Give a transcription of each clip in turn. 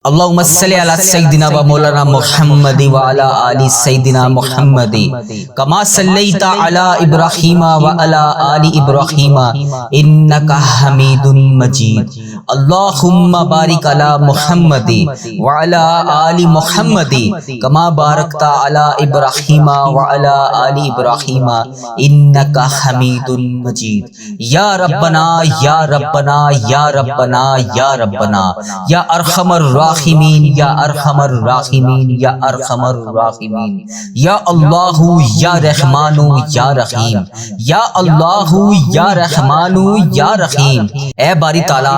اللہم صلی علی سیدنا و مولانا محمد و علی آل سیدنا محمد کما صلیت علی ابراہیم و علی آل ابراہیم انک حمید مجید اللہم بارک علی محمد و علی آل محمد کما بارکت علی ابراہیم و علی آل ابراہیم انک حمید مجید یا ربنا یا ربنا یا ربنا یا ربنا یا ارحم الراحمین یا ارحم الراحمین یا ارحم الراحمین یا اللہ یا رحمان یا رحیم یا اللہ یا رحمان یا رحیم۔ اے باری تعالی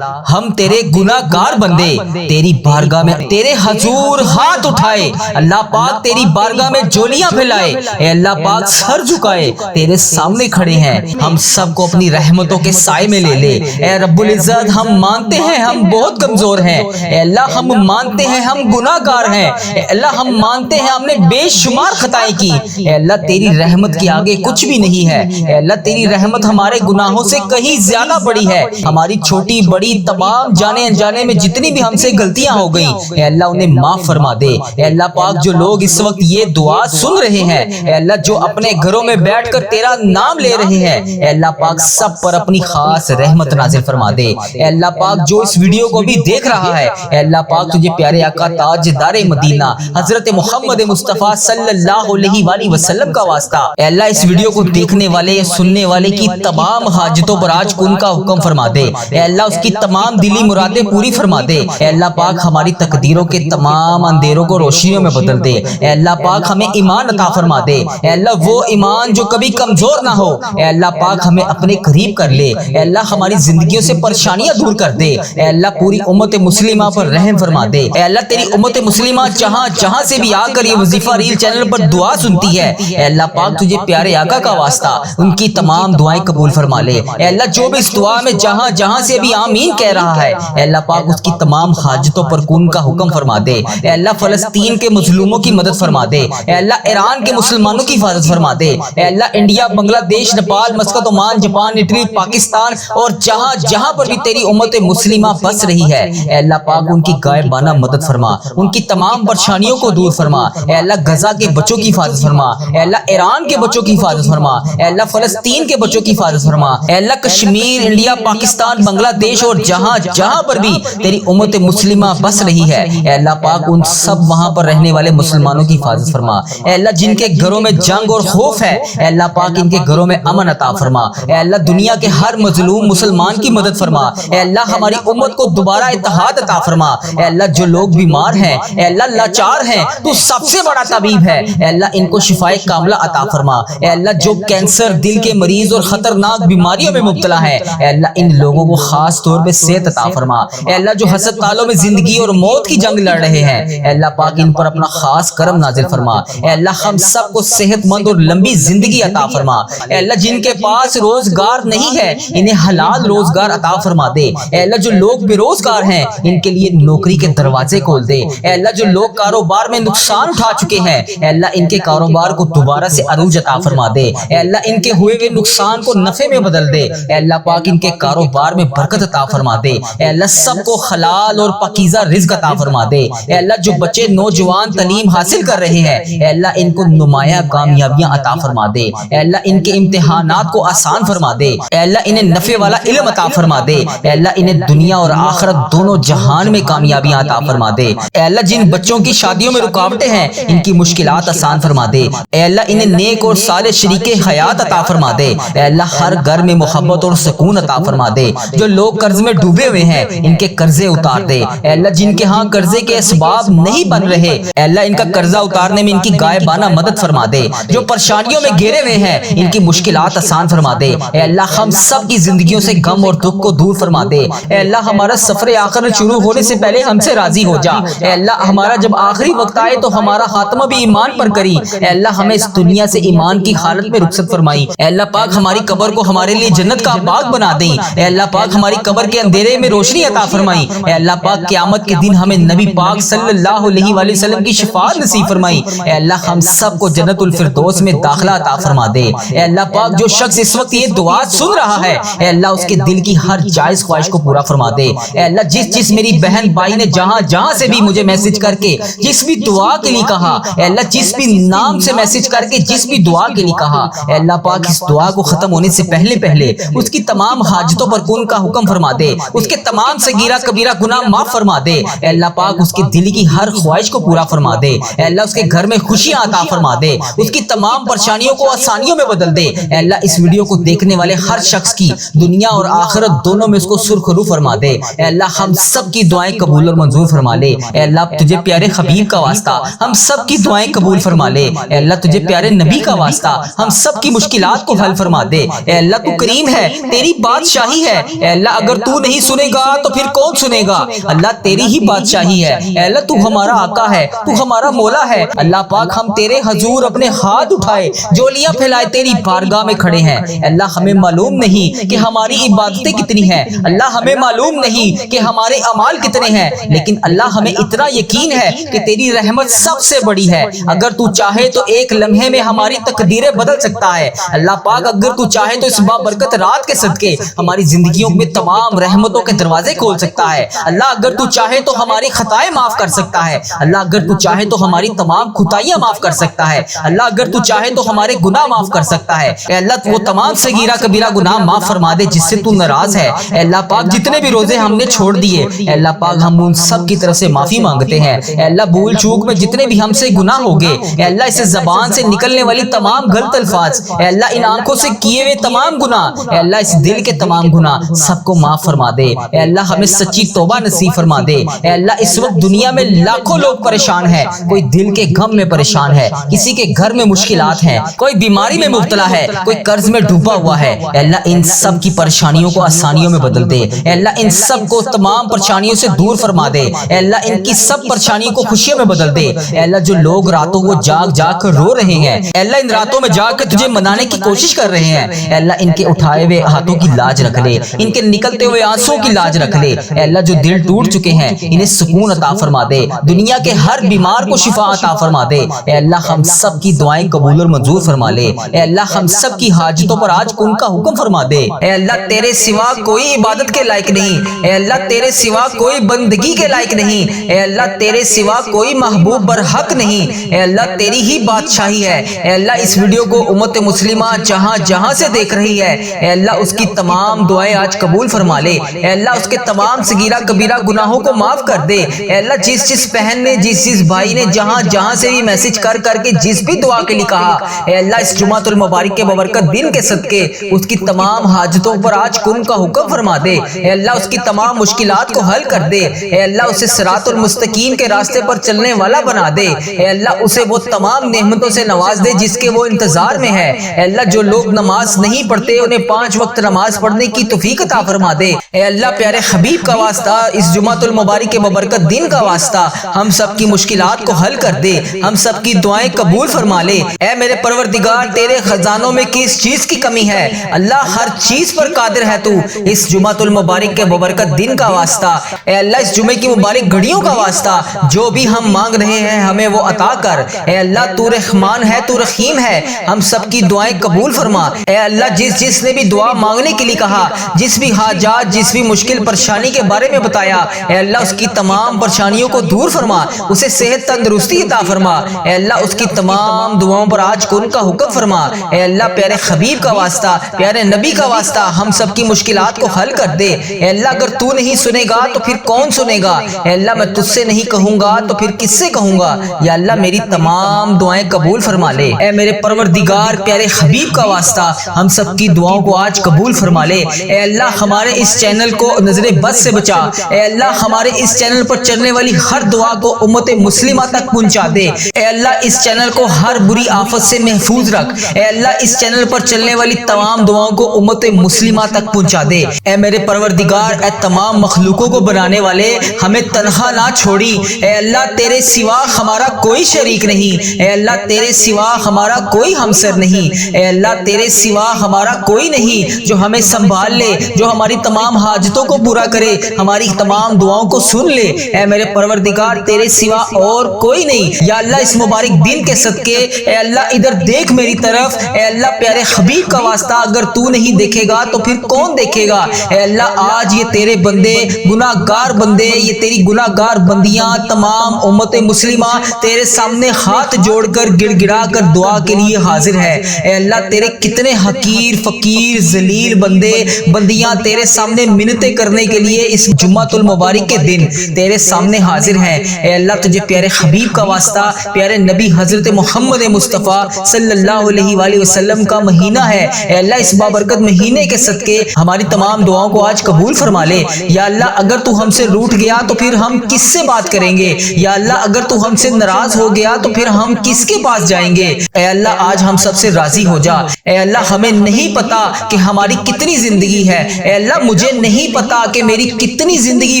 ہم تیرے گناہ گار بندے تیری بارگاہ میں تیرے حضور ہاتھ اٹھائے، اللہ پاک تیری بارگاہ میں جولیاں پھیلائے، اے اللہ پاک سر جھکائے تیرے سامنے کھڑے ہیں، ہم سب کو اپنی رحمتوں کے سائے میں لے لے۔ اے رب العزت ہم مانتے ہیں ہم بہت کمزور ہیں، اے اللہ ہم مانتے ہیں ہم گناہ گار ہیں، اے اللہ ہم مانتے ہیں ہم نے بے شمار خطائیں کی، اے اللہ تیری رحمت کے آگے کچھ بھی نہیں ہے، اے اللہ تیری رحمت ہمارے گناہوں سے کہیں زیادہ بڑی ہے، ہماری چھوٹی بڑی تمام جانے انجانے میں جتنی بھی ہم سے غلطیاں ہو گئیں اے اللہ انہیں معاف فرما دے۔ اے اللہ پاک جو لوگ اس وقت یہ دعا سن رہے ہیں، اے اللہ جو اپنے گھروں میں بیٹھ کر تیرا نام لے رہے ہیں، اے اللہ پاک سب پر اپنی خاص رحمت نازل فرما دے۔ اے اللہ پاک جو اس ویڈیو کو بھی دیکھ رہا ہے، اے اللہ پاک تجھے پیارے آقا تاجدار مدینہ حضرت محمد مصطفیٰ صلی اللہ علیہ وآلہ وسلم کا واسطہ، اے اللہ اس ویڈیو کو دیکھنے والے یا سننے والے کی تمام حاجتوں پر آج کن کا حکم فرما دے، اے اللہ اس کی تمام دلی مرادیں پوری فرما دے۔ اے اللہ پاک ہماری تقدیروں کے تمام اندھیروں کو روشنیوں میں بدل دے۔ اے اللہ پاک ہمیں ایمان عطا فرما دے، اے اللہ وہ ایمان جو کبھی کمزور نہ ہو، اے اللہ پاک ہمیں اپنے قریب کر لے، اے اللہ ہماری زندگیوں سے پریشانیاں دور کر دے، اے اللہ پوری امت مسلمہ پر رحم فرما دے۔ اے اللہ تیری امت مسلمہ جہاں جہاں سے بھی آ کر یہ وظیفہ ریل چینل پر دعا سنتی ہے، اے اللہ پاک تجھے پیارے آقا کا واسطہ ان کی تمام دعائیں قبول فرما لے۔ اے اللہ جو بھی اس دعا میں جہاں جہاں سے بھی آمین کہہ رہا ہے، اے اللہ پاک اس کی تمام حاجتوں پر کن کا حکم فرما دے۔ اے اللہ فلسطین کے مظلوموں کی مدد فرما دے، اے اللہ ایران کے مسلمانوں کی حفاظت فرما دے، اے اللہ انڈیا، بنگلہ دیش، Nepal, Muscat, Oman, Japan, Italy, Pakistan اور جہاں جہاں پر بھی تیری امت مسلمہ بس رہی ہے، اے اللہ پاک ان کی غائبانہ مدد فرما، ان کی تمام پریشانیوں کو دور فرما۔ اے اللہ غزہ کے بچوں کی حفاظت فرما، اے اللہ ایران کے بچوں کی حفاظت فرما، اے اللہ فلسطین کے بچوں کی حفاظت فرما، اے اللہ کشمیر، انڈیا، پاکستان، بنگلہ دیش اور جہاں جہاں پر بھی تیری امت مسلمہ بس رہی ہے، اے اللہ پاک ان سب وہاں پر رہنے والے مسلمانوں کی حفاظت فرما۔ اے اللہ جن کے گھروں میں جنگ اور خوف ہے، اے اللہ پاک ان کے گھروں میں امن عطا فرما۔ اے اللہ دنیا کے ہر مظلوم مسلمان کی مدد فرما، اے اللہ ہماری امت کو دوبارہ اتحاد عطا فرما۔ اے اللہ جو لوگ بیمار ہیں، اے اللہ لاچار ہیں، تو سب سے بڑا طبیب ہے، اے اللہ ان کو شفائے کاملہ عطا فرما۔ اے اللہ جو کینسر، دل کے مریض اور خطرناک بیماریوں میں مبتلا ہیں، اے اللہ ان لوگوں کو خاص طور پہ صحت عطا فرما۔ اے اللہ جو ہسپتالوں میں زندگی اور موت کی جنگ لڑ رہے ہیں، اے اللہ پاک ان پر اپنا خاص کرم نازل فرما۔ اے اللہ ہم سب کو صحت مند اور لمبی زندگی عطا فرما۔ اے اللہ جن کے پاس روزگار نہیں ہے انہیں حلال روزگار عطا فرما دے۔ اے اللہ جو لوگ بے روزگار ہیں ان کے لیے نوکری کے دروازے کھول دے۔ اے اللہ جو لوگ کاروبار میں نقصان اٹھا چکے ہیں، اے اللہ ان کے کاروبار کو دوبارہ سے عروج عطا فرما دے۔ اے اللہ ان کے ہوئے ہوئے نقصان کو نفع میں بدل دے۔ اے اللہ پاک ان کے کاروبار میں برکت عطا فرما دے۔ اے اللہ سب کو حلال اور پاکیزہ رزق عطا فرما دے۔ اے اللہ جو بچے نوجوان تعلیم حاصل کر رہے ہیں، اے اللہ ان کو نمایاں کامیابیاں عطا فرما دے۔ اے اللہ ان کے امتحانات کو آسان فرما دے۔ اے اللہ انہیں نفع والا علم عطا فرما دے۔ اے اللہ انہیں دنیا اور آخرت دونوں جہان میں کامیابیاں عطا فرما دے۔ اے اللہ جن بچوں کی شادیوں میں رکاوٹیں ہیں ان کی مشکلات آسان فرما دے۔ اے اللہ انہیں نیک اور صالح شریک حیات عطا فرما دے۔ اے اللہ ہر گھر میں محبت اور سکون عطا فرما دے۔ جو لوگ قرض میں ڈوبے ہوئے ہیں ان کے قرضے اتار دے۔ اے اللہ جن کے ہاں قرضے کے اسباب نہیں بن رہے، اے اللہ ان کا قرضہ اتارنے میں ان کی غائبانہ مدد فرما دے۔ جو پریشانیوں میں گھرے ہوئے ہیں ان کی مشکلات آسان فرما دے۔ اے اللہ ہم سب کی زندگیوں سے غم اور دکھ کو دور فرما دے۔ اے اللہ ہمارا سفر آخرت شروع ہونے سے پہلے ہم سے راضی ہو جا۔ اے اللہ ہمارا جب آخری وقت آئے تو ہمارا خاتمہ بھی ایمان پر کری۔ اے اللہ ہمیں اس دنیا سے ایمان کی حالت میں رخصت فرمائی۔ اے اللہ پاک ہماری قبر کو ہمارے لیے جنت کا باغ بنا دیں۔ اے اللہ پاک ہماری قبر کے اندھیرے میں روشنی عطا فرمائی۔ اے اللہ پاک قیامت کے دن ہمیں نبی پاک صلی اللہ علیہ وآلہ وسلم کی شفاعت نصیب فرمائی۔ اے اللہ ہم سب کو جنت الفردوس میں داخلہ عطا فرما دے۔ اے اللہ پاک جو شخص اس وقت یہ دعا سن رہا ہے، اے اللہ اس کے دل کی ہر جائز خواہش کو پورا فرما دے۔ اے اللہ جس میری بہن بھائی نے جہاں جہاں سے بھی مجھے میسج کر کے جس بھی دعا کے لیے کہا، اے اللہ جس بھی نام سے میسج کر کے جس بھی دعا کے لیے کہا، اے اللہ پاک اس دعا کو ختم ہونے سے پہلے اس کی تمام حاجتوں پر کون کا حکم فرما دے، اس کے تمام صغیرہ کبیرہ گناہ معاف فرما دے، اے اللہ پاک اس کے دل کی ہر خواہش کو پورا فرما دے، اے اللہ اس کے گھر میں خوشیاں عطا فرما دے، اس کی تمام پریشانیوں کو آسانیوں میں بدل دے، اے اللہ اس ویڈیو کو دیکھنے والے ہر شخص کی دنیا اور آخرت دونوں میں اس کو سرخرو فرما دے، اے اللہ ہم سب کی دعائیں قبول اور منظور فرما لے، اے اللہ تجھے پیارے حبیب کا واسطہ ہم سب کی دعائیں قبول فرما لے، اے اللہ تجھے پیارے نبی کا واسطہ ہم سب کی مشکلات کو حل فرما دے، اے اللہ تو کریم ہے، تیری بادشاہی ہے، اے اللہ اگر تو نہیں سنے گا تو پھر کون سنے گا، اللہ تیری ہی بادشاہی ہے، اے اللہ تو ہمارا آقا ہے، تو ہمارا مولا ہے، اللہ پاک ہم تیرے حضور اپنے ہاتھ اٹھائے جولیاں پھیلائے تیری بارگاہ میں کھڑے ہیں، اے اللہ ہمیں معلوم نہیں کہ ہماری عبادتیں کتنی ہیں، اللہ ہمیں معلوم نہیں کہ ہمارے اعمال کتنے ہیں، لیکن اللہ ہمیں اتنا یقین ہے کہ تیری رحمت سب سے بڑی ہے، اگر تو چاہے تو ایک لمحے میں ہماری تقدیریں بدل سکتا ہے، اللہ پاک اگر تو چاہے تو اس بابرکت رات کے صدقے ہماری زندگیوں میں تمام رحمتوں کے دروازے کھول سکتا ہے، اللہ اگر تو چاہے تو ہماری خطائیں معاف کر سکتا ہے، اللہ اگر تو چاہے تو ہماری تمام خطائیاں معاف کر سکتا ہے، اللہ اگر تو چاہے تو ہمارے گناہ معاف کر سکتا ہے، اے اللہ وہ تمام صغیرہ کبیرہ گناہ معاف فرما دے جس سے تو ناراض ہے، اے اللہ پاک جتنے بھی روزے ہم نے چھوڑ دیے، اے اللہ پاک ہم ان سب کی طرف سے معافی مانگتے ہیں، اے اللہ بھول چوک میں جتنے بھی ہم سے گناہ ہو گئے، اے اللہ اس زبان سے نکلنے والی تمام غلط الفاظ، اے اللہ ان آنکھوں سے کیے ہوئے تمام گناہ، اے اللہ اس دل کے تمام گناہ سب کو معاف فرما دے، اے اللہ ہمیں سچی توبہ نصیب فرما دے، اے اللہ اس وقت دنیا میں لاکھوں لوگ پریشان ہیں، کوئی دل کے غم میں پریشان ہے، کسی کے گھر میں مشکلات ہیں، کوئی بیماری میں مبتلا ہے، کوئی قرض میں ڈوبا ہوا ہے، اے اللہ ان سب کی پریشانیوں کو آسانیوں میں بدل دے، اے اللہ ان سب کو تمام پریشانیوں سے دور فرما دے، اے اللہ ان کی سب پریشانیوں کو خوشیوں میں بدل دے، اے اللہ جو لوگ راتوں کو جاگ جاگ کر رو رہے ہیں، اے اللہ ان راتوں میں جاگ کر تجھے منانے کی کوشش کر رہے ہیں، اے اللہ ان کے اٹھائے ہوئے ہاتھوں کی لاج رکھ لے، ان کے نکلتے ہوئے آنسوں کی لاج رکھ لے، اے اللہ جو دل ٹوٹ چکے ہیں انہیں سکون عطا فرما دے، دنیا کے ہر بیمار کو شفا عطا فرما دے، اے اللہ ہم سب کی دعائیں قبول اور منظور فرما لے، اے اللہ ہم سب کی حاجتوں پر آج کن کا حکم فرما دے، اے اللہ تیرے سوا کوئی عبادت کے لائق نہیں، اے اللہ تیرے سوا کوئی بندگی کے لائق نہیں، اے اللہ تیرے سوا کوئی محبوب برحق نہیں، اے اللہ تیری ہی بادشاہی ہے، اے اللہ اس ویڈیو کو امت مسلمہ جہاں جہاں سے دیکھ رہی ہے، اے اللہ اس کی تمام دعائیں آج قبول فرما لے، اے اللہ اس کے تمام صغیرہ کبیرہ گناہوں کو معاف کر دے، اے اللہ جس بہن نے جس بھائی نے جہاں جہاں سے بھی میسج کر کے جس بھی دعا کے لیے کہا، اے اللہ اس جمعۃ المبارک کے بابرکت دن کے صدقے اس کی تمام حاجتوں پر آج کن کا حکم فرما دے، اے اللہ اس کی تمام مشکلات کو حل کر دے، اے اللہ اسے صراط المستقیم کے راستے پر چلنے والا بنا دے، اے اللہ اسے وہ تمام نعمتوں سے نواز دے جس کے وہ انتظار میں ہے، اے اللہ جو لوگ نماز نہیں پڑھتے انہیں 5 وقت نماز پڑھنے کی توفیق عطا فرما دے، اے اللہ پیارے حبیب کا واسطہ اس جمعۃ المبارک کے بابرکت دن کا واسطہ ہم سب کی مشکلات کو حل کر دے، ہم سب کی دعائیں قبول فرما لے، اے میرے پروردگار تیرے خزانوں میں کس چیز کی کمی ہے، اللہ ہر چیز پر قادر ہے تو، اس جمعۃ المبارک کے بابرکت دن کا واسطہ، اے اللہ اس جمعے کی مبارک گھڑیوں کا واسطہ جو بھی ہم مانگ رہے ہیں ہمیں وہ عطا کر، اے اللہ تو رحمان ہے تو رحیم ہے، ہم سب کی دعائیں قبول فرما، اے اللہ جس نے بھی دعا مانگنے کے لیے کہا، جس بھی حاجات جس بھی مشکل پریشانی کے بارے میں بتایا، اے اللہ اس کی تمام پریشانیوں کو دور فرما، اسے صحت تندرستی عطا فرما، اے اللہ اس کی تمام دعاؤں پر آج کن کا حکم فرما، اے اللہ پیارے حبیب کا واسطہ پیارے نبی کا واسطہ ہم سب کی مشکلات کو حل کر دے، اے اللہ اگر تو نہیں سنے گا تو پھر کون سنے گا، اے اللہ میں تجھ سے نہیں کہوں گا تو پھر کس سے کہوں گا، یا اللہ میری تمام دعائیں قبول فرما لے، اے میرے پروردگار پیارے حبیب کا واسطہ ہم سب کی دعاؤں کو آج قبول فرما لے، اے اللہ ہمارے اس چینل کو نظر بد سے بچا، اے اللہ ہمارے اس چینل پر چلنے والی ہر دعا کو امت مسلمہ تک پہنچا دے، اے اللہ اس چینل کو ہر بری آفت سے محفوظ رکھ، اے اللہ اس چینل پر چلنے والی تمام دعاؤں کو امت مسلمہ تک پہنچا دے، اے میرے پروردگار اے تمام مخلوقوں کو بنانے والے ہمیں تنہا نہ چھوڑی، اے اللہ تیرے سوا ہمارا کوئی شریک نہیں، اے اللہ تیرے سوا ہمارا کوئی ہمسر نہیں، اے اللہ تیرے سوا ہمارا کوئی نہیں جو ہمیں سنبھال لے، جو ہماری تمام حاجتوں کو پورا کرے، ہماری تمام دعاؤں کو سن لے، اے میرے پروردگار تیرے سوا اور کوئی نہیں، یا اللہ اس مبارک دن کے صدقے اے اللہ ادھر دیکھ میری طرف، اے اللہ پیارے حبیب کا واسطہ اگر تو نہیں دیکھے گا تو پھر کون دیکھے گا، اے اللہ آج یہ تیرے بندے گناہگار بندے بندے، یہ تیری گناہگار بندیاں تمام امت مسلمہ تیرے سامنے ہاتھ جوڑ کر گڑ گڑا کر دعا کے لیے حاضر ہے۔ اے اللہ تیرے کتنے حقیر فقیر ذلیل بندے بندیاں تیرے سامنے منتیں کرنے کے لیے اس جمعۃ المبارک کے دن تیرے سامنے حاضر ہیں۔ اے اللہ تجھے پیارے حبیب کا واسطہ، پیارے نبی حضرت محمد مصطفیٰ صلی اللہ علیہ وآلہ وسلم کا مہینہ ہے، اے اللہ اس بابرکت مہینے کے صدقے ہماری تمام دعاؤں کو آج قبول فرما لے۔ یا اللہ اگر تو ہم سے روٹھ گیا تو پھر ہم کس سے بات کریں گے؟ یا اللہ اگر تو ہم سے ناراض ہو گیا تو پھر ہم کس کے پاس جائیں گے؟ اے اللہ آج ہم سب سے راضی ہو جا۔ اے اللہ ہمیں نہیں پتا کہ ہماری کتنی زندگی ہے، اے اللہ مجھے نہیں پتا کہ میری کتنی زندگی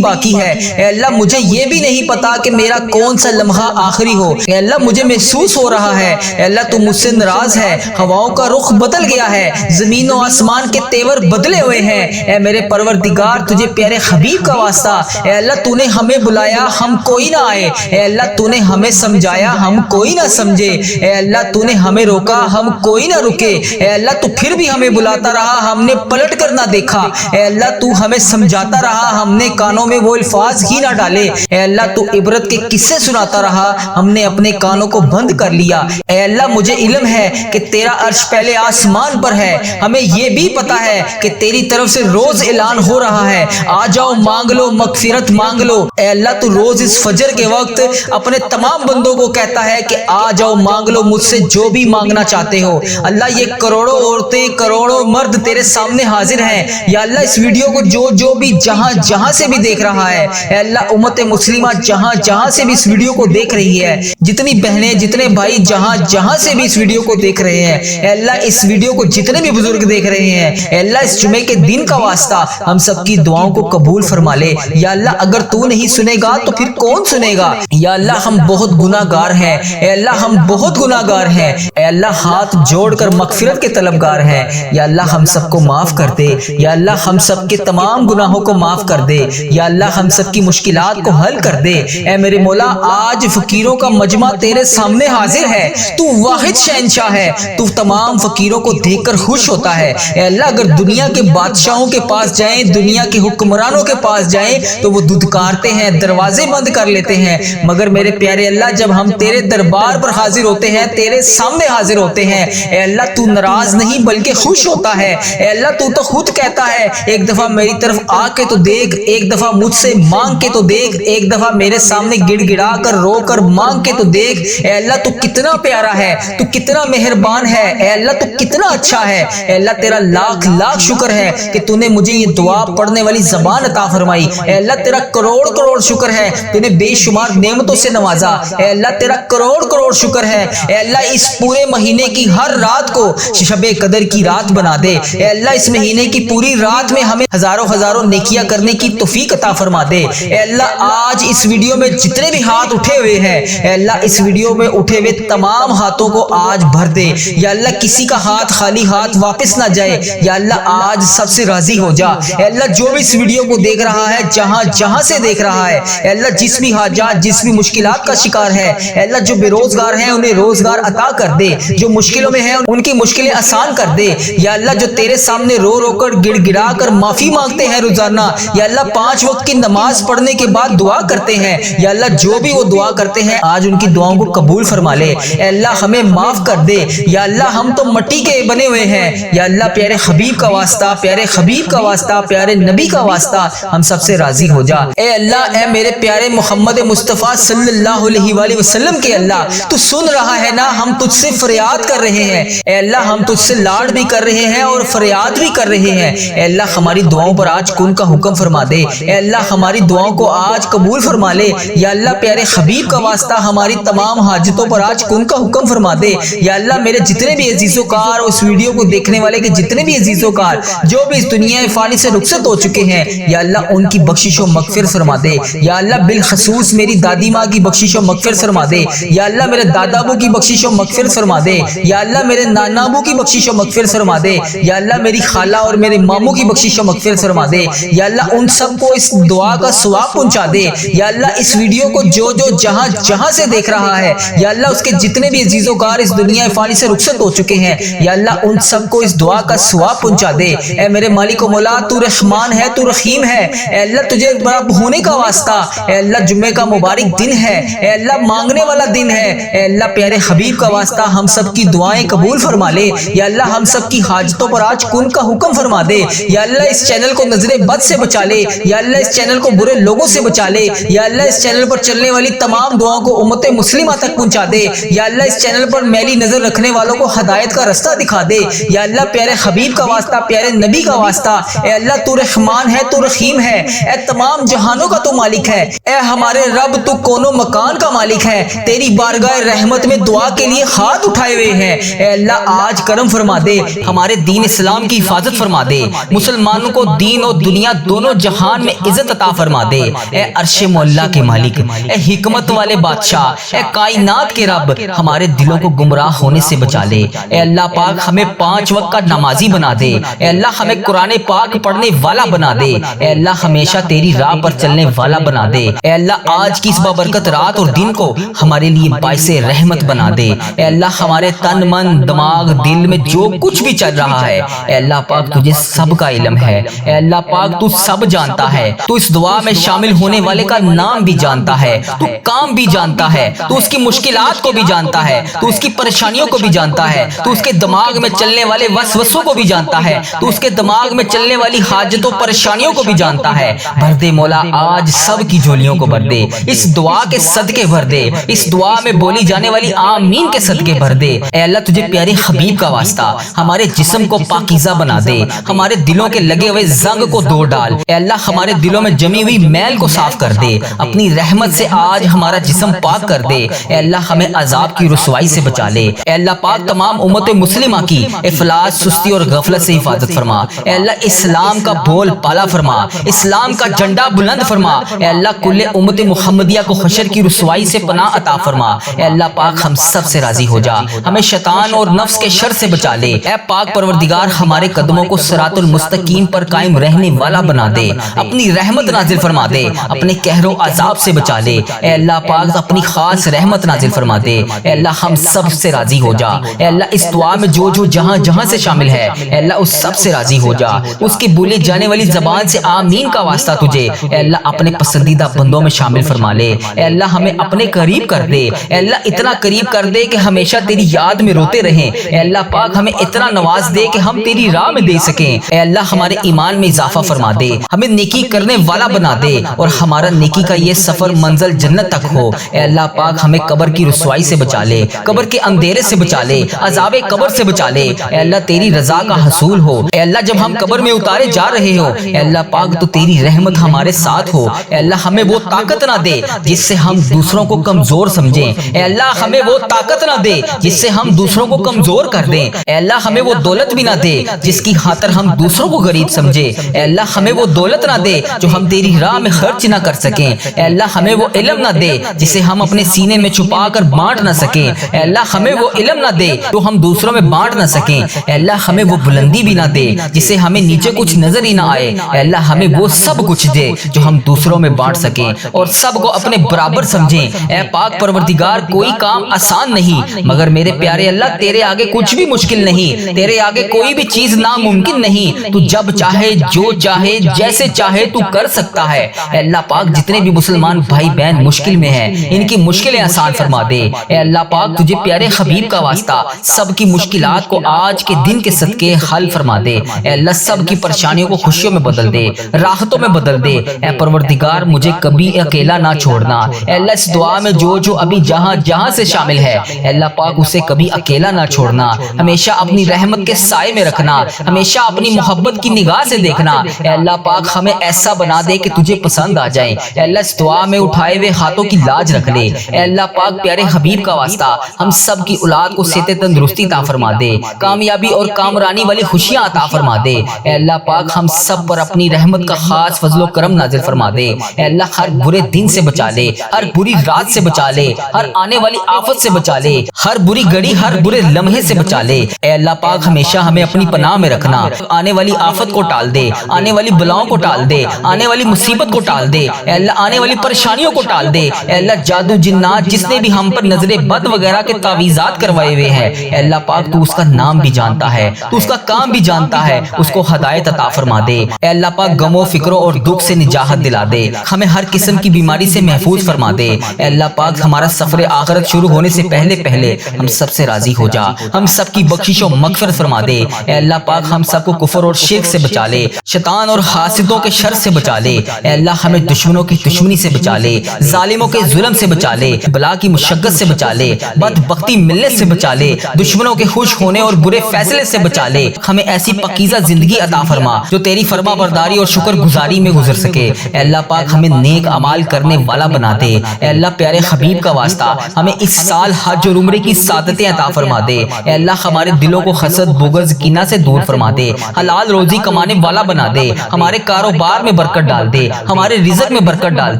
باقی ہے، اے اللہ مجھے یہ بھی نہیں پتا کہ میرا کون سا لمحہ آخری ہو۔ اے اللہ مجھے محسوس ہو رہا ہے اے اللہ تو مجھ سے ناراض ہے، ہواؤں کا رخ بدل گیا ہے، زمین و آسمان کے تیور بدلے ہوئے ہیں۔ اے میرے پروردگار تجھے پیارے حبیب کا واسطہ، اے اللہ تو نے ہمیں بلایا ہم کوئی نہ آئے، اے اللہ تو نے ہمیں سمجھایا ہم کوئی نہ سمجھے، اے اللہ تو نے ہمیں روکا ہم کوئی نہ رکے، اے اللہ تو پھر بھی ہمیں بلاتا رہا ہم نے پلٹ کر نہ دیکھا، اے اللہ تو ہمیں سمجھاتا رہا ہم نے کانوں میں وہ الفاظ ہی نہ ڈالے، اے اللہ تو عبرت کے قصے سناتا رہا ہم نے اپنے کانوں کو بند کر لیا۔ اے اللہ مجھے علم ہے کہ تیرا عرش پہلے آسمان پر ہے، ہمیں یہ بھی پتا ہے کہ تیری طرف سے روز اعلان ہو رہا ہے آ جاؤ مانگ لو مغفرت مانگ لو۔ اے اللہ تو روز اس فجر کے وقت اپنے تمام بندوں کو کہتا ہے کہ آ جاؤ مانگ لو مجھ سے جو بھی مانگنا چاہتے ہو۔ اللہ یہ کروڑوں عورتیں کروڑوں مرد تیرے سامنے حاضر ہیں، یا اللہ اس ویڈیو کو جو بھی جہاں سے بھی دیکھ رہا ہے، اے اللہ امت مسلمہ جہاں سے بھی اس ویڈیو کو دیکھ رہی ہے، جتنی بہنیں جتنے بھائی جہاں سے بھی اس ویڈیو کو دیکھ رہے ہیں، اے اللہ اس ویڈیو کو جتنے بھی بزرگ دیکھ رہے ہیں، اے اللہ اس جمعے کے دن کا واسطہ ہم سب کی دعاؤں کو قبول فرما لے۔ یا اللہ اگر تو نہیں سنے گا تو پھر کون سنے گا؟ یا اللہ ہم بہت گناہگار ہیں، اے اللہ ہم بہت گناہگار ہیں، اے اللہ ہاتھ جوڑ کر مغفرت کے طلبگار ہیں، یا اللہ ہم سب کو معاف کر دے، یا اللہ ہم سب کے تمام گناہوں کو معاف کر دے، یا اللہ ہم سب کی مشکلات کو حل کر دے۔ اے میرے مولا آج فقیروں کا مجمع تیرے سامنے حاضر ہے، تو واحد شہنشاہ ہے، تو تمام فقیروں کو دیکھ کر خوش ہوتا ہے۔ اے اللہ اگر دنیا کے بادشاہوں کے پاس جائیں دنیا کے حکمرانوں کے پاس جائیں تو وہ دھتکارتے ہیں دروازے بند کر لیتے ہیں، مگر میرے پیارے اللہ جب ہم تیرے دربار پر حاضر ہوتے ہیں تیرے سامنے حاضر ہوتے ہیں، اے اللہ تو ناراض نہیں بلکہ خوش ہوتا ہے۔ اے اللہ تو خود کہتا ہے ایک دفعہ میری طرف آ کے تو دیکھ، ایک دفعہ مجھ سے مانگ کے تو دیکھ، ایک دفعہ میرے سامنے گڑ گڑا کر رو کر مانگ کے تو دیکھ۔ اے اللہ تو کتنا پیارا ہے، تو کتنا مہربان ہے، اے اللہ تو کتنا اچھا ہے۔ اے اللہ تیرا لاکھ لاکھ شکر ہے کہ تو نے مجھے یہ دعا پڑھنے والی زبان عطا فرمائی۔ اے اللہ تیرا کروڑ کروڑ شکر ہے تو نے بے شمار نعمتوں سے نوازا۔ اے اللہ تیرا کروڑ کروڑ شکر ہے، اے اللہ اس پورے مہینے کی ہر رات کو شب قدر کی رات بنا دے۔ اے اللہ اس مہینے کی پوری رات میں ہمیں ہزاروں ہزاروں نیکیاں کرنے کی توفیق عطا فرما دے۔ اے اللہ آج اس ویڈیو میں جتنے بھی ہاتھ اٹھے ہوئے ہیں، اے اللہ اس ویڈیو میں اٹھے ہوئے تمام ہاتھوں کو آج بھر دے، یا اللہ کسی کا ہاتھ خالی ہاتھ واپس نہ جائے، یا اللہ آج سب سے راضی ہو جا۔ اے اللہ جو بھی اس ویڈیو کو دیکھ رہا ہے جہاں سے دیکھ رہا ہے، اے اللہ جس بھی حاجات جس بھی مشکلات کا شکار ہے، اے اللہ جو بے روزگار ہیں انہیں روزگار عطا کر دے، جو مشکلوں میں ہیں ان کی مشکلیں آسان کر دے، یا اللہ جو تیرے سامنے رو رو کر گڑ گڑا کر معافی مانگتے ہیں روزانہ، یا اللہ 5 وقت کی نماز پڑھنے کے بعد دعا کرتے ہیں، یا اللہ جو بھی وہ دعا کرتے ہیں آج ان کی دعاؤں کو قبول فرما لے۔ اے اللہ ہمیں معاف کر دے، یا اللہ ہم تو مٹی کے بنے ہوئے ہیں، یا اللہ پیارے حبیب کا واسطہ پیارے حبیب کا واسطہ پیارے نبی کا واسطہ ہم سب سے راضی ہو جا۔ اے اللہ اے میرے پیارے محمد مصطفیٰ صلی اللہ علیہ وآلہ وسلم کے اللہ تو سن رہا ہے نا، ہم تجھ سے فریاد کر رہے ہیں، اے اللہ ہم تجھ سے لاڈ بھی کر رہے ہیں اور فریاد بھی کر رہے ہیں، اے اللہ ہماری دعاؤں پر آج کن کا حکم فرما دے، اے اللہ ہماری دعاؤں کو آج قبول فرما لے، یا اللہ پیارے حبیب کا واسطہ ہماری تمام حاجتوں پر آج کن کا حکم فرما دے، یا اللہ میرے جتنے بھی عزیز و کار اس ویڈیو کو دیکھنے والے کے جتنے بھی عزیز و کار جو بھی اس دنیا فانی سے رخصت ہو چکے ہیں، یا اللہ ان کی بخشش و مغفرت فرما دے، یا اللہ بالخصوص میری دادی ماں کی بخشش و مغفرت فرما دے، یا اللہ میرے دادا ابو کی بخشش و مغفرت فرما دے، یا اللہ میرے نانا ابو کی بخشش و مغفرت فرما دے، یا اللہ میری خالہ اور میرے ماموں کی بخشش و مغفرت فرما دے، یا اللہ ان سب کو اس دعا کا ثواب پہنچا دے، یا اللہ اس ویڈیو کو جو جہاں سے دیکھ رہا ہے، یا اللہ اس کے جتنے بھی عزیز و کار اس دنیا فانی سے رخصت ہو چکے ہیں، یا اللہ ان سب کو اس دعا کا ثواب پہنچا دے۔ اے میرے مالک و مولا تو رحمان ہے تو رحیم ہے، اے اللہ تجھے بڑا ہونے کا واسطہ، اے اللہ جمعے کا مبارک دن ہے، اے اللہ مانگنے والا دن ہے، اے اللہ پیارے حبیب کا واسطہ ہم سب کی دعائیں قبول فرما لے، یا اللہ ہم سب کی حاجتوں پر آج کن کا حکم فرما دے، یا اللہ اس چینل کو نظر بد سے بچا لے، یا اللہ اس چینل کو برے لوگوں سے بچا لے، یا اللہ اس چینل پر چلنے والی تمام دعاؤں کو امت مسلمہ تک پہنچا دے، یا اللہ اس چینل پر میلی نظر رکھنے والوں کو ہدایت کا رستہ دکھا دے، یا اللہ پیارے حبیب کا واسطہ، پیارے نبی کا واسطہ، اے اللہ تو رحمان ہے، تو رحیم ہے، اے تمام جہانوں کا تو مالک ہے، اے ہمارے رب تو کون و مکان کا مالک ہے، تیری بارگاہ رحمت میں دعا کے لیے ہاتھ اٹھائے ہوئے ہیں، اے اللہ آج کرم فرما دے، ہمارے دین اسلام کی حفاظت فرما دے، مسلمانوں کو دین اور دنیا دونوں جہان میں عزت عطا فرما دے، اے عرش مولا کے مالک، اے حکمت والے بادشاہ، اے کائنات کے رب، ہمارے دلوں کو گمراہ ہونے سے بچا لے، اے اللہ پاک ہمیں 5 وقت کا نمازی بنا دے، اے اللہ ہمیں قرآن پاک پڑھنے والا بنا دے، اے اللہ ہمیشہ تیری راہ پر چلنے والا بنا دے، اے اللہ آج کی اس بابرکت رات اور دن کو ہمارے لیے باعث رحمت بنا دے، اے اللہ ہمارے تن من دماغ دل میں جو کچھ بھی چل رہا ہے، اے اللہ پاک تجھے سب کا علم ہے، اے اللہ پاک تو سب جانتا ہے، تو اس دعا میں شامل ہونے والے کا نام بھی جانتا ہے، تو کام بھی جانتا ہے، تو اس کی مشکلات کو بھی جانتا ہے، تو اس کی پریشانیوں کو بھی جانتا ہے، تو اس کے دماغ میں چلنے والے وسوسوں کو بھی جانتا ہے، تو اس کے دماغ میں چلنے والی حاجتوں پریشانیوں کو بھی جانتا ہے، بھر دے مولا آج سب کی جھولیوں کو بھر دے، اس دعا کے صدقے بھر دے، اس دعا میں بولی جانے والی آمین کے صدقے بھر دے، اے اللہ تجھے پیارے حبیب کا واسطہ ہمارے جسم کو پاکیزہ بنا دے، ہمارے دلوں کے لگے ہوئے زنگ کو دور ڈال، اے اللہ ہمارے دلوں میں جمی ہوئی میل کو صاف کر دے، اپنی رحمت سے آج ہمارا جسم پاک کر دے، اے اللہ ہمیں عذاب کی رسوائی سے بچا لے، اے اللہ پاک تمام امت مسلمہ کی افلاس سستی اور غفلت سے حفاظت فرما، اے اللہ اسلام کا بول پالا فرما، اسلام کا جھنڈا بلند فرما، اے اللہ کل امت محمدیہ کو حشر کی رسوائی سے پناہ عطا فرما، اے اللہ پاک ہم سب سے راضی ہو جا، ہمیں شیطان اور نفس کے شر سے بچا لے، اے پاک پروردگار ہمارے قدموں کو صراط المستقیم پر قائم رہنے والا بنا دے، اپنی رحمت نازل فرما دے، اپنے قہر و عذاب سے بچا لے، اے اللہ پاک اپنی خاص رحمت نازل فرما دے، اے اللہ ہم سب سے راضی ہو جا، اے اللہ اس دعا میں جو جو جہاں جہاں سے شامل ہے، اے اللہ اس سب سے راضی ہو جا، اس کی بولی جانے والی زبان سے آمین کا واسطہ تجھے، اے اللہ اپنے پسندیدہ بندوں میں شامل فرما لے، اے اللہ ہمیں اپنے قریب کر دے، اے اللہ اتنا قریب کر دے کہ ہمیشہ تیری یاد میں روتے رہیں، اے اللہ پاک ہمیں اتنا نواز دے کہ ہم تیری راہ میں دے سکیں، اے اللہ ہمارے ایمان میں اضافہ فرما دے، ہمیں نیکی کرنے والا بنا دے، اور ہمارا نیکی کا یہ سفر منزل جنت تک ہو، اے اللہ پاک ہمیں قبر کی رسوائی سے بچا لے، قبر کے اندھیرے سے بچا لے، عذاب قبر سے بچا لے، اے اللہ تیری رضا کا حصول ہو، اے اللہ جب ہم قبر میں اتارے جا رہے ہو، اے اللہ پاک تو تیری رحمت ہمارے ساتھ ہو، اے اللہ ہمیں وہ طاقت نہ دے جس سے ہم دوسروں کو کمزور سمجھیں، اے اللہ ہمیں وہ طاقت نہ دے جس سے ہم دوسروں کو کمزور کر دیں، اے اللہ ہمیں وہ دولت بھی نہ دے جس کی خاطر ہم دوسروں کو غریب سمجھے، اے اللہ ہمیں وہ دولت نہ دے جو ہم تیری راہ میں خرچ نہ کر سکیں، اے اللہ ہمیں وہ علم نہ دے جسے ہم اپنے سینے میں چھپا کر بانٹ نہ سکیں، اے اللہ ہمیں وہ علم نہ دے جو ہم دوسروں میں بانٹ نہ سکیں، اے اللہ ہمیں وہ بلندی بھی نہ دے جسے ہمیں نیچے کچھ نظر ہی نہ آئے، اے اللہ ہمیں وہ سب کچھ دے جو ہم دوسروں میں بانٹ سکیں اور سب کو اپنے برابر سمجھیں، اے پاک پروردگار کوئی کام آسان نہیں مگر میرے پیارے اللہ تیرے آگے کچھ بھی مشکل نہیں، تیرے آگے کوئی بھی چیز ناممکن نہیں، تو جب چاہے جو چاہے جیسے چاہے تو کر سکتا ہے، اے اللہ پاک جتنے بھی مسلمان بھائی بہن مشکل میں ہیں ان کی مشکلیں آسان فرما دے، اے اللہ پاک تجھے پیارے حبیب کا واسطہ سب کی مشکلات کو آج کے دن کے صدقے حل فرما دے، اے اللہ سب کی پریشانیوں کو خوشیوں میں بدل دے، راحتوں میں بدل دے، اے پروردگار مجھے کبھی اکیلا نہ چھوڑنا، اے اللہ اس دعا میں جو جو ابھی جہاں جہاں سے شامل ہے اے اللہ پاک اسے کبھی اکیلا نہ چھوڑنا، ہمیشہ اپنی رحمت کے سائے میں رکھنا، ہمیشہ اپنی محبت کی نگاہ سے دیکھنا، اے اللہ پاک ہمیں ایسا بنا دے کہ تجھے پسند آ جائے، اے اللہ اس دعا میں اٹھائے ہوئے ہاتھوں کی لاج رکھ لے، اے اللہ پاک پیارے حبیب کا واسطہ ہم سب کی اولاد کو صحت تندرستی عطا فرما دے، کامیابی اور کامرانی والی خوشیاں عطا فرما دے، اے اللہ پاک ہم سب پر اپنی رحمت کا خاص فضل و کرم نازل فرما دے، اے اللہ ہر برے دن سے بچا لے، ہر بری رات سے بچا لے، ہر آنے والی آفت سے بچا لے، ہر بری گھڑی ہر برے لمحے سے بچا لے، اے اللہ پاک ہمیشہ ہمیں اپنی پناہ میں رکھنا، آنے والی آفت کو ٹال دے، آنے والی بلاؤں کو ٹال دے، آنے والی مصیبت کو ٹال دے، اے اللہ آنے والی پریشانیوں کو ٹال دے، اے اللہ جادو جنات جس نے بھی ہم پر نظر بد وغیرہ کے تعویذات کروائے ہوئے ہیں اے اللہ پاک تو اس کا نام بھی جانتا ہے، تو اس کا کام بھی جانتا ہے، اس کو ہدایت عطا فرما دے، اے اللہ پاک غم و فکروں اور دکھ سے سے نجات دلا دے، ہمیں ہر قسم کی بیماری سے محفوظ فرما دے۔ اے اللہ پاک ہمارا سفر آخرت شروع ہونے سے پہلے ہم سب سے راضی ہو جا، ہم سب کی بخشش و مغفرت فرما دے۔ اے اللہ پاک ہم سب کو کفر اور شرک سے بچا لے، شیطان اور حاسدوں کے شر سے بچا لے۔ اے اللہ ہمیں دشمنوں کی دشمنی سے بچا لے، ظالموں کے ظلم سے بچا لے، بلا کی مشقت سے بچا لے، بدبختی ملنے سے بچا لے، دشمنوں کے خوش ہونے اور برے فیصلے سے بچا لے۔ ہمیں ایسی پاکیزہ زندگی عطا فرما جو تیری فرما برداری اور شکر گزاری میں گزر سکے۔ اے اللہ پاک ہمیں نیک اعمال کرنے والا بنا دے۔ اے اللہ پیارے حبیب کا واسطہ ہمیں اس سال حج اور عمرے کی سعادتیں عطا فرما دے۔ اے اللہ ہمارے دلوں کو حسد، بغض، کینہ سے دور فرما دے، حلال روزی کمانے والا بنا دے، ہمارے کاروبار میں برکت ڈال دے، ہمارے رزق میں برکت ڈال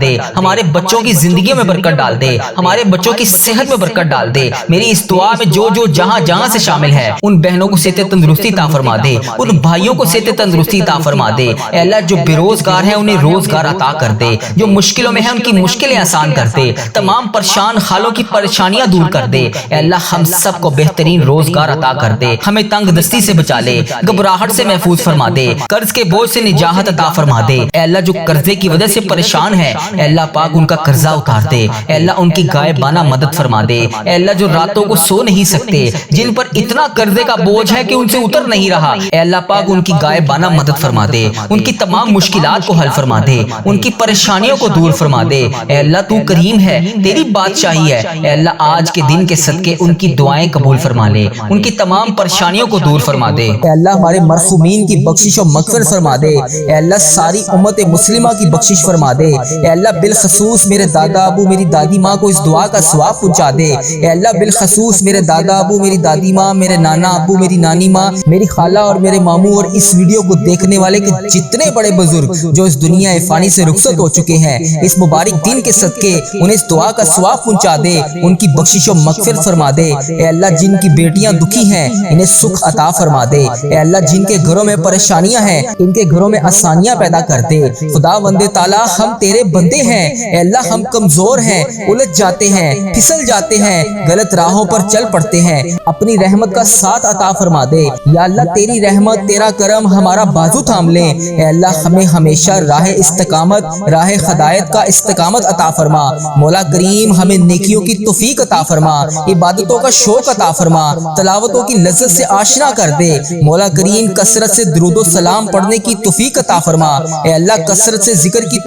دے، ہمارے بچوں کی زندگی میں برکت ڈال دے، ہمارے بچوں کی صحت میں برکت ڈال دے۔ میری اس دعا میں جو جہاں سے شامل ہے ان بہنوں کو صحت تندرستی عطا فرما دے، ان بھائیوں کو صحت تندرستی عطا فرما دے۔ اے اللہ جو بے روزگار ہیں انہیں روزگار عطا کر دے، جو مشکلوں میں ہیں ان کی مشکلیں آسان کر دے، تمام پریشان حالوں کی پریشانیاں دور کر دے۔ اے اللہ ہم سب کو بہترین روزگار عطا کر دے، ہمیں تنگ دستی سے بچا لے، گھبراہٹ سے محفوظ فرما دے، قرض کے بوجھ سے نجات عطا فرما دے۔ اے اللہ جو قرضے کی وجہ سے پریشان ہے اے اللہ پاک ان کا قرضہ اتار دے، اے اللہ ان کی غائبانہ مدد فرما دے۔ اے اللہ جو راتوں کو سو نہیں سکتے، جن پر اتنا قرضے کا بوجھ ہے کہ ان سے اتر نہیں رہا، اے اللہ پاک ان کی غائبانہ مدد فرما دے، ان کی تمام مشکلات کو حل فرما دے، ان کی پریشانیوں کو دور فرما دے۔ اے اللہ تو کریم ہے، تیری بادشاہی ہے، اے اللہ آج کے دن کے صدقے ان کی دعائیں قبول فرما لے، ان کی تمام پریشانیوں کو دور فرما دے۔ اے اللہ ہمارے مرحومین کی بخشش و مغفرت فرما دے، اے اللہ ساری امت مسلمہ کی بخشش فرما دے، اے اللہ بالخصوص میرے دادا ابو میری دادی ماں کو اس دعا کا ثواب پہنچا دے، اے اللہ بالخصوص میرے دادا ابو میری دادی ماں، میرے نانا ابو میری نانی ماں، میری خالہ اور میرے ماموں اور اس ویڈیو کو دیکھنے والے کے جتنے بڑے بزرگ جو اس دنیا فانی سے رخصت ہو چکے ہیں، اس مبارک دن کے صدقے انہیں اس دعا کا ثواب پہنچا دے، ان کی بخشش و مغفرت فرما دے۔ اے اللہ جن کی بیٹیاں دکھی ہیں انہیں سکھ عطا فرما دے، اے اللہ جن کے گھروں میں پریشانیاں ہیں ان کے گھروں میں آسانیاں پیدا کر دے۔ خدا وند تعالیٰ ہم تیرے بندے ہیں، اے اللہ ہم کمزور ہیں، الجھ جاتے ہیں، پھسل جاتے ہیں، غلط راہوں پر چل پڑتے ہیں، اپنی رحمت کا ساتھ عطا فرما دے۔ یا اللہ تیری رحمت تیرا کرم ہمارا بازو تھام لے، اے اللہ ہمیں ہمیشہ راہ استقامت، راہ ہدایت کا استقامت عطا فرما۔ مولا کریم ہمیں نیکیوں کی توفیق عطا فرما، عبادتوں کا شوق عطا فرما، تلاوتوں کی لذت سے آشنا کر دے۔ مولا کریم کثرت سے درود و سلام پڑھنے کی توفیق عطا فرما، اے اللہ کثرت سے ذکر کی